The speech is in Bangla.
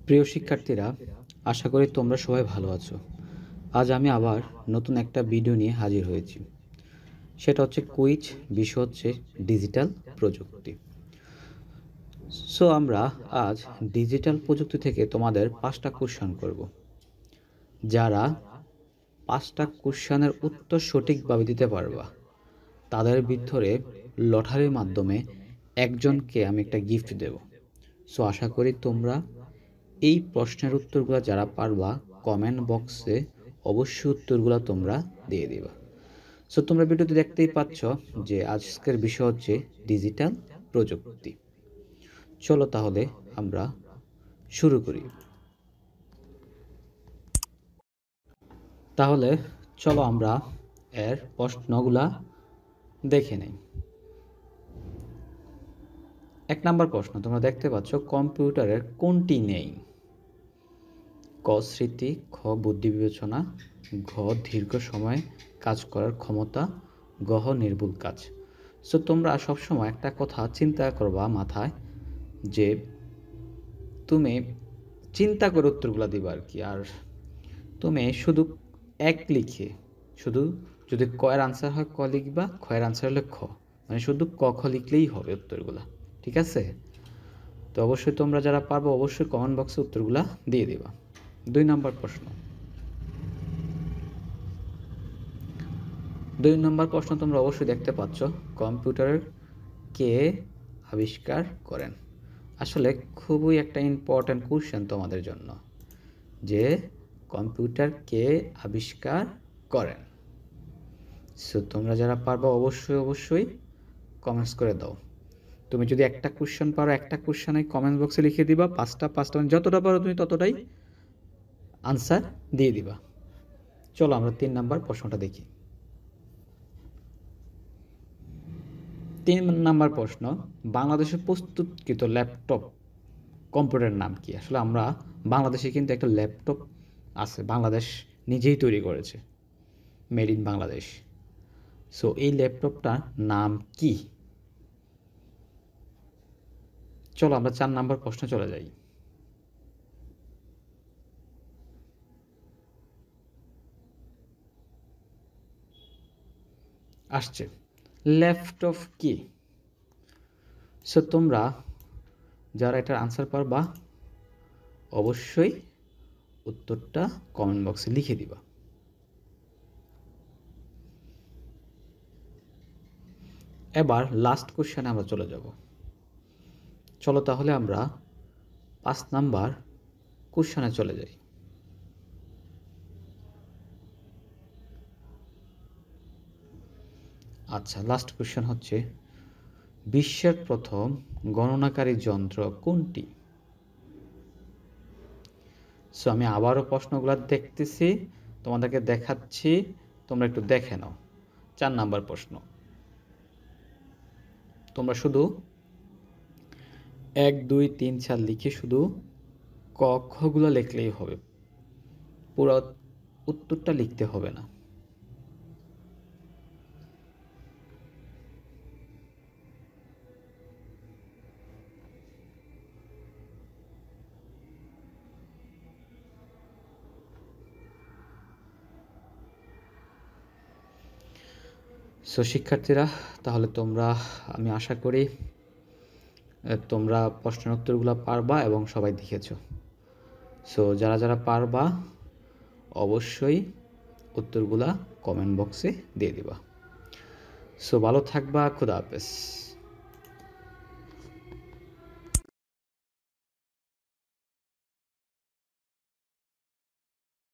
প্রিয় শিক্ষার্থীরা, আশা করি তোমরা সবাই ভালো আছো। আজ আমি আবার নতুন একটা ভিডিও নিয়ে হাজির হয়েছি। সেটা হচ্ছে কুইজ, বিষয় হচ্ছে ডিজিটাল প্রযুক্তি। সো আমরা আজ ডিজিটাল প্রযুক্তি থেকে তোমাদের 5টা কোশ্চেন করব। যারা 5টা কোশ্চেনের উত্তর সঠিকভাবে দিতে পারবা তাদের ভিতরে লটারির মাধ্যমে একজনকে আমি একটা গিফট দেব। সো আশা করি তোমরা এই প্রশ্নের উত্তরগুলো যারা পারবা কমেন্ট বক্সে অবশ্যই উত্তরগুলো তোমরা দিয়ে দিবা। সো তোমরা ভিডিওতে দেখতেই পাচ্ছ যে আজকের বিষয় হচ্ছে ডিজিটাল প্রযুক্তি। চলো তাহলে আমরা শুরু করি। তাহলে চলো আমরা এর প্রশ্নগুলা দেখে নেই। 1 নম্বর প্রশ্ন, তোমরা দেখতে পাচ্ছ কম্পিউটারের কোনটি নেই? ক স্মৃতি, খ বুদ্ধি বিবেচনা, ঘ দীর্ঘ সময় কাজ করার ক্ষমতা, গ নির্ভুল কাজ। সো তোমরা সবসময় একটা কথা চিন্তা করবা মাথায়, যে তুমি চিন্তা করে উত্তরগুলো দিবা আর কি। আর তুমি শুধু এক লিখে, শুধু যদি ক এর আনসার হয় ক লিখবা, খ এর আনসার হলে খ, মানে শুধু ক খ লিখলেই হবে উত্তরগুলা। ঠিক আছে? তো অবশ্যই তোমরা যারা পারবো অবশ্যই কমেন্ট বক্সে উত্তরগুলা দিয়ে দিবা। 2 নম্বর প্রশ্ন। 2 নম্বর প্রশ্ন তোমরা অবশ্যই দেখতে পাচ্ছ, কম্পিউটারের কে আবিষ্কার করেন? আসলে খুবই একটা ইম্পর্ট্যান্ট কোশ্চেন তোমাদের জন্য, যে কম্পিউটার কে আবিষ্কার করেন। সো তোমরা যারা পারবা অবশ্যই কমেন্টস করে দাও। তুমি যদি একটা কোশ্চেন পারো, একটা কোশ্চেনে কমেন্ট বক্সে লিখে দিবা, পাঁচটা মানে যতটা পারো তুমি ততটাই আনসার দিয়ে দিবা। চলো আমরা 3 নম্বর প্রশ্নটা দেখি। 3 নম্বর প্রশ্ন, বাংলাদেশে প্রস্তুতকৃত ল্যাপটপ কম্পিউটারের নাম কি? আসলে আমরা বাংলাদেশে কিন্তু একটা ল্যাপটপ আছে, বাংলাদেশ নিজেই তৈরি করেছে, মেড ইন বাংলাদেশ। সো এই ল্যাপটপটার নাম কি? চলো আমরা 4 নম্বর প্রশ্ন চলে যাই। আসছে, ল্যাপটপ কি? সো তোমরা যারা এটার আনসার পারবা অবশ্যই উত্তরটা কমেন্ট বক্সে লিখে দিবা। এবার লাস্ট কোশ্চেনে আমরা চলে যাব। চলো তাহলে আমরা 5 নাম্বার কোশ্চেনে চলে যাই। আচ্ছা, লাস্ট কোশ্চেন হচ্ছে, বিশ্বের প্রথম গণনাকারী যন্ত্র কোনটি? সো আমি আবারও প্রশ্নগুলো দেখতেছি, তোমাদেরকে দেখাচ্ছি, তোমরা একটু দেখে নাও। 4 নাম্বার প্রশ্ন, তোমরা শুধু 1 2 3 4 লিখে শুধু ক খগুলো লিখলেই হবে, পুরো উত্তরটা লিখতে হবে না। সো শিক্ষার্থীরা, তাহলে তোমরা, আমি আশা করি তোমরা প্রশ্নের উত্তরগুলো পারবা এবং সবাই দেখেছো। সো যারা যারা পারবা অবশ্যই উত্তরগুলা কমেন্ট বক্সে দিয়ে দিবা। সো ভালো থাকবা, খুদা হাফেজ।